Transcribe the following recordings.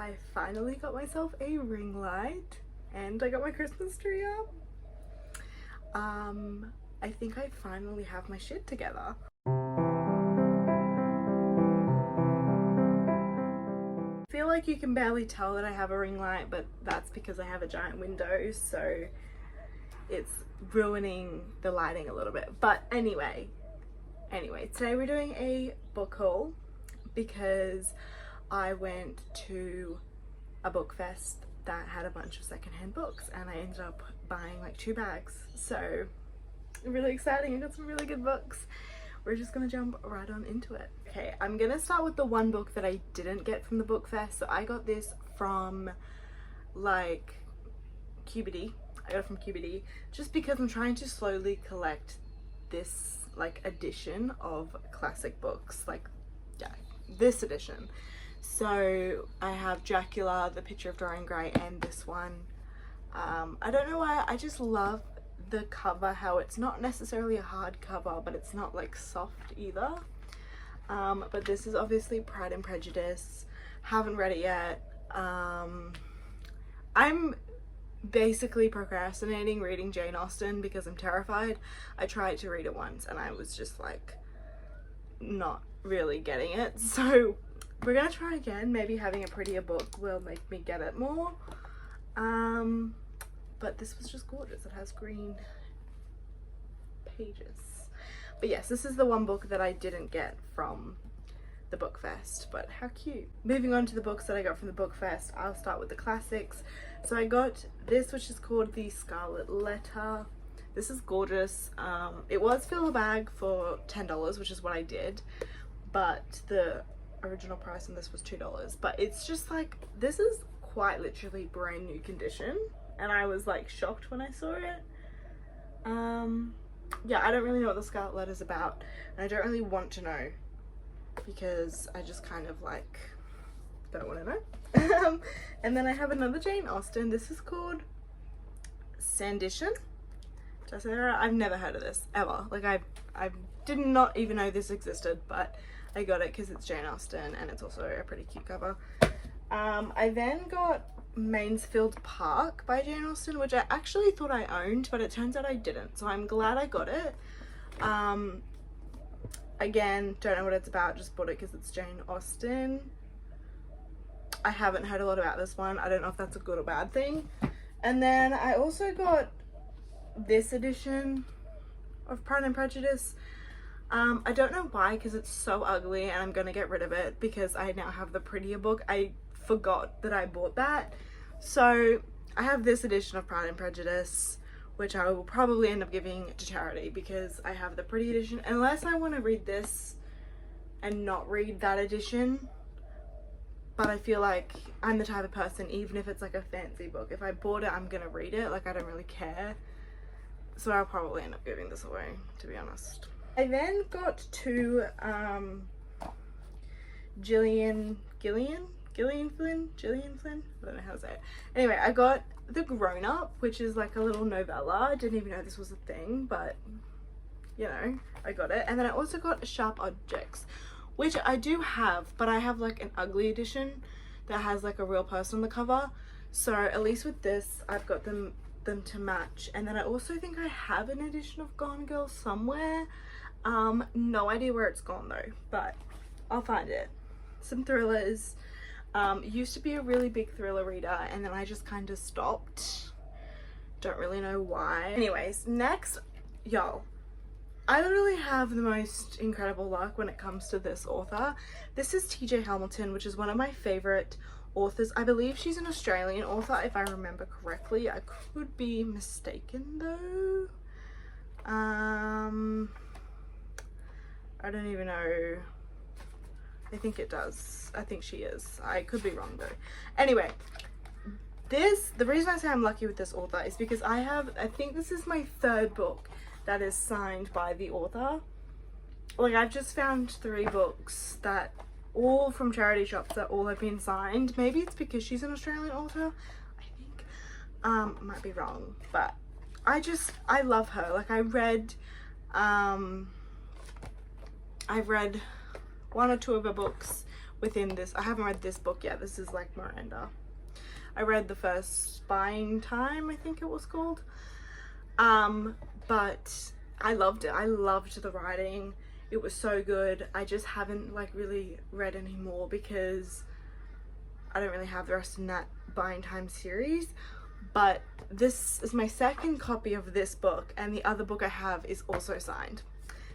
I finally got myself a ring light and I got my Christmas tree up. I think I finally have my shit together. I feel like you can barely tell that I have a ring light, but that's because I have a giant window, so it's ruining the lighting a little bit. But anyway, today we're doing a book haul because I went to a book fest that had a bunch of secondhand books and I ended up buying like 2 bags. So really exciting. I got some really good books. We're just gonna jump right on into it. Okay, I'm gonna start with the one book that I didn't get from the book fest. So I got this from like QBD. I got it from QBD just because I'm trying to slowly collect this like edition of classic books, like yeah, this edition. So I have Dracula, The Picture of Dorian Gray, and this one. I don't know why, I just love the cover, how it's not necessarily a hard cover, but it's not like soft either. But this is obviously Pride and Prejudice. Haven't read it yet. I'm basically procrastinating reading Jane Austen because I'm terrified. I tried to read it once and I was just like not really getting it. So we're gonna try again. Maybe having a prettier book will make me get it more. But this was just gorgeous. It has green pages. But yes, this is the one book that I didn't get from the book fest, but how cute. Moving on to the books that I got from the book fest, I'll start with the classics. So I got this, which is called The Scarlet Letter. This is gorgeous. It was fill a bag for $10, which is what I did, but the original price on this was $2. But it's just like, this is quite literally brand new condition, and I was like shocked when I saw it. Yeah, I don't really know what The Scarlet Letter is about, and I don't really want to know because I just kind of like don't want to know. And then I have another Jane Austen. This is called Sanditon. Did I say that right? I've never heard of this ever. Like I did not even know this existed, but I got it because it's Jane Austen and it's also a pretty cute cover. I then got Mansfield Park by Jane Austen, which I actually thought I owned, but it turns out I didn't, so I'm glad I got it. Again, don't know what it's about, just bought it because it's Jane Austen. I haven't heard a lot about this one. I don't know if that's a good or bad thing. And then I also got this edition of Pride and Prejudice. I don't know why, because it's so ugly and I'm gonna get rid of it because I now have the prettier book. I forgot that I bought that. So I have this edition of Pride and Prejudice, which I will probably end up giving to charity because I have the pretty edition, unless I want to read this and not read that edition. But I feel like I'm the type of person, even if it's like a fancy book, if I bought it, I'm gonna read it. Like, I don't really care. So I'll probably end up giving this away, to be honest. I then got 2 Gillian Flynn? I don't know how to say it. Anyway, I got The Grown Up, which is like a little novella. I didn't even know this was a thing, but you know, I got it. And then I also got Sharp Objects, which I do have, but I have like an ugly edition that has like a real person on the cover. So at least with this, I've got them to match. And then I also think I have an edition of Gone Girl somewhere. No idea where it's gone though, but I'll find it. Some thrillers. Used to be a really big thriller reader and then I just kind of stopped. Don't really know why. Anyways, next, y'all, I literally have the most incredible luck when it comes to this author. This is TJ Hamilton, which is one of my favorite authors. I believe she's an Australian author, if I remember correctly. I could be mistaken though. I don't even know. I think it does. I think she is. I could be wrong though. Anyway, the reason I say I'm lucky with this author is because I think this is my 3rd book that is signed by the author. Like, I've just found 3 books that all from charity shops that all have been signed. Maybe it's because she's an Australian author, I think. Might be wrong, but I love her. Like, I've read 1 or 2 of her books within this. I haven't read this book yet. This is like Miranda. I read the first Spying Time, I think it was called. But I loved it. I loved the writing. It was so good. I just haven't like really read any more because I don't really have the rest in that Buying Time series. But this is my second copy of this book, and the other book I have is also signed.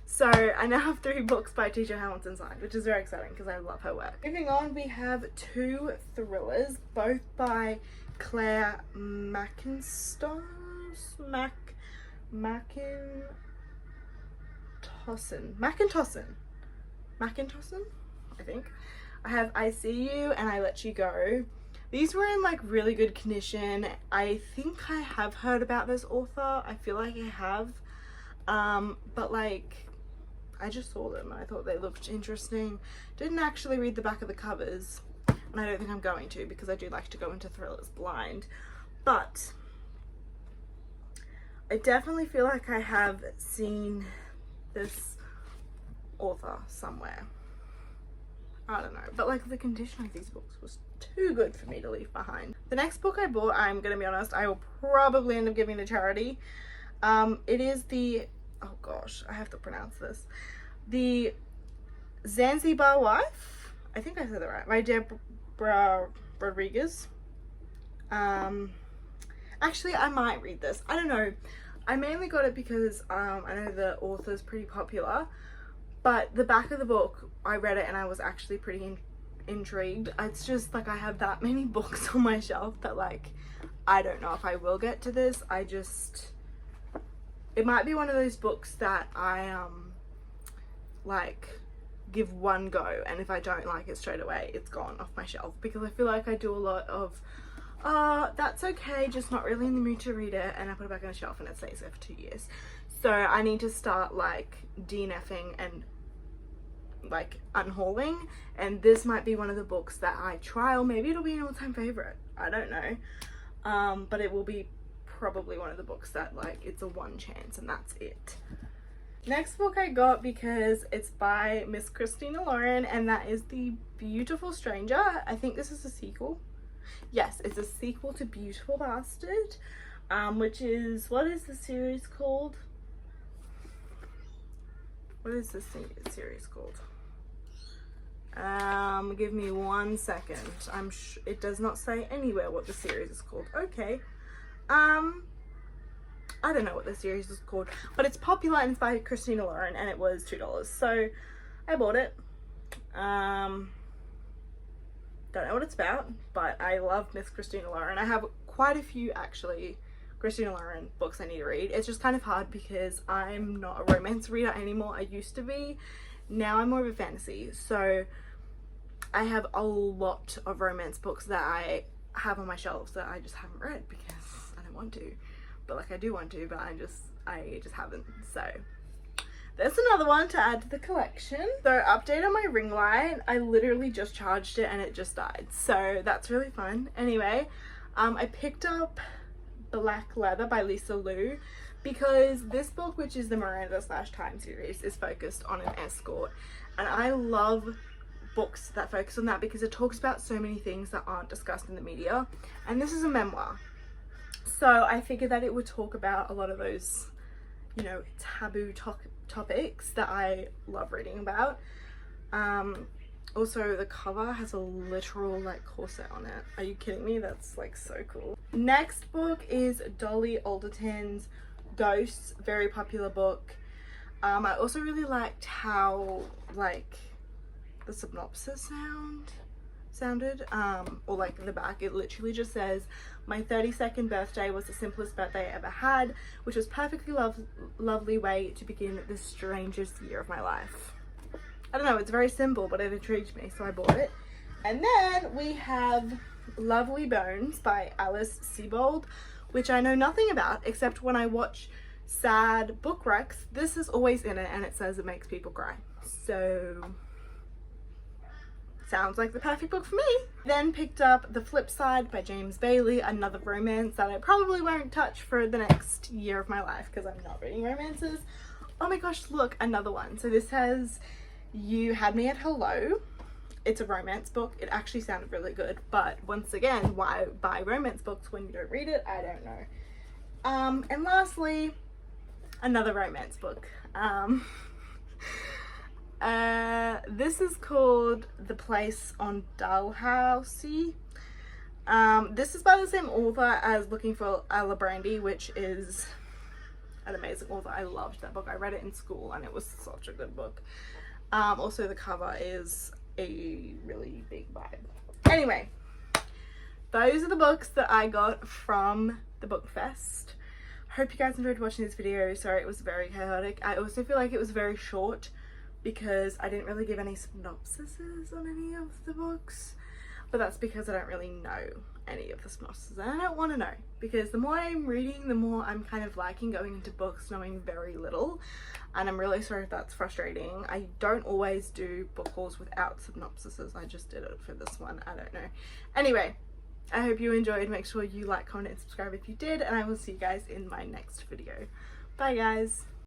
So I now have 3 books by T.J. Hamilton signed, which is very exciting because I love her work. Moving on, we have 2 thrillers, both by Claire Mackintosh, I think. I have I See You and I Let You Go. These were in like really good condition. I think I have heard about this author. I feel like I have. But like, I just saw them and I thought they looked interesting. Didn't actually read the back of the covers, and I don't think I'm going to because I do like to go into thrillers blind. But I definitely feel like I have seen this author somewhere. I don't know, but like the condition of these books was too good for me to leave behind. The next book I bought, I'm gonna be honest, I will probably end up giving to charity. It is the, oh gosh, I have to pronounce this, The Zanzibar Wife, I think I said that right, by Deborah Rodriguez. Actually, I might read this, I don't know. I mainly got it because I know the author's pretty popular, but the back of the book, I read it and I was actually pretty intrigued. It's just like I have that many books on my shelf that like, I don't know if I will get to this. It might be one of those books that I like give one go, and if I don't like it straight away, it's gone off my shelf, because I feel like I do a lot of that's okay, just not really in the mood to read it, and I put it back on the shelf and it stays there for 2 years. So I need to start like DNFing and like unhauling, and this might be one of the books that I try, or maybe it'll be an all-time favorite, I don't know, but it will be probably one of the books that like it's a one chance and that's it. Next book I got because it's by Miss Christina Lauren, and that is The Beautiful Stranger. I think this is a sequel. Yes, it's a sequel to Beautiful Bastard, which is, what is the series called? What is this series called? Give me 1 second. It does not say anywhere what the series is called. Okay. I don't know what the series is called, but it's popular and it's by Christina Lauren, and it was $2. So I bought it. Don't know what it's about, but I love Miss Christina Lauren. I have quite a few actually Christina Lauren books I need to read. It's just kind of hard because I'm not a romance reader anymore. I used to be. Now I'm more of a fantasy. So I have a lot of romance books that I have on my shelves that I just haven't read because I don't want to. But like I do want to, but I just haven't. So there's another one to add to the collection. So update on my ring light. I literally just charged it and it just died. So that's really fun. Anyway, I picked up Black Leather by Lisa Liu because this book, which is the Miranda / Time series, is focused on an escort, and I love books that focus on that because it talks about so many things that aren't discussed in the media, and this is a memoir, so I figured that it would talk about a lot of those, you know, taboo topics that I love reading about. Also, the cover has a literal like corset on it. Are you kidding me? That's like so cool. Next book is Dolly Alderton's Ghosts, very popular book. I also really liked how like the synopsis sounded, or like the back, it literally just says, my 32nd birthday was the simplest birthday I ever had, which was perfectly lovely way to begin the strangest year of my life. I don't know, it's very simple, but it intrigued me, so I bought it. And then we have Lovely Bones by Alice Sebold, which I know nothing about except when I watch sad book recs, this is always in it and it says it makes people cry. So sounds like the perfect book for me. Then picked up The Flip Side by James Bailey, another romance that I probably won't touch for the next year of my life because I'm not reading romances. Oh my gosh, look, another one. So this has You Had Me at Hello. it's a romance book. It actually sounded really good, but once again, why buy romance books when you don't read it? I don't know. And lastly, another romance book. This is called The Place on Dalhousie. This is by the same author as Looking for Ella Brandy, which is an amazing author. I loved that book. I read it in school and it was such a good book. Also the cover is a really big vibe. Anyway, those are the books that I got from the book fest. Hope you guys enjoyed watching this video. Sorry it was very chaotic. I also feel like it was very short because I didn't really give any synopsises on any of the books, but that's because I don't really know any of the synopsises, and I don't want to know, because the more I'm reading, the more I'm kind of liking going into books knowing very little, and I'm really sorry if that's frustrating. I don't always do book hauls without synopsises. I just did it for this one. I don't know. Anyway, I hope you enjoyed. Make sure you like, comment and subscribe if you did, and I will see you guys in my next video. Bye guys.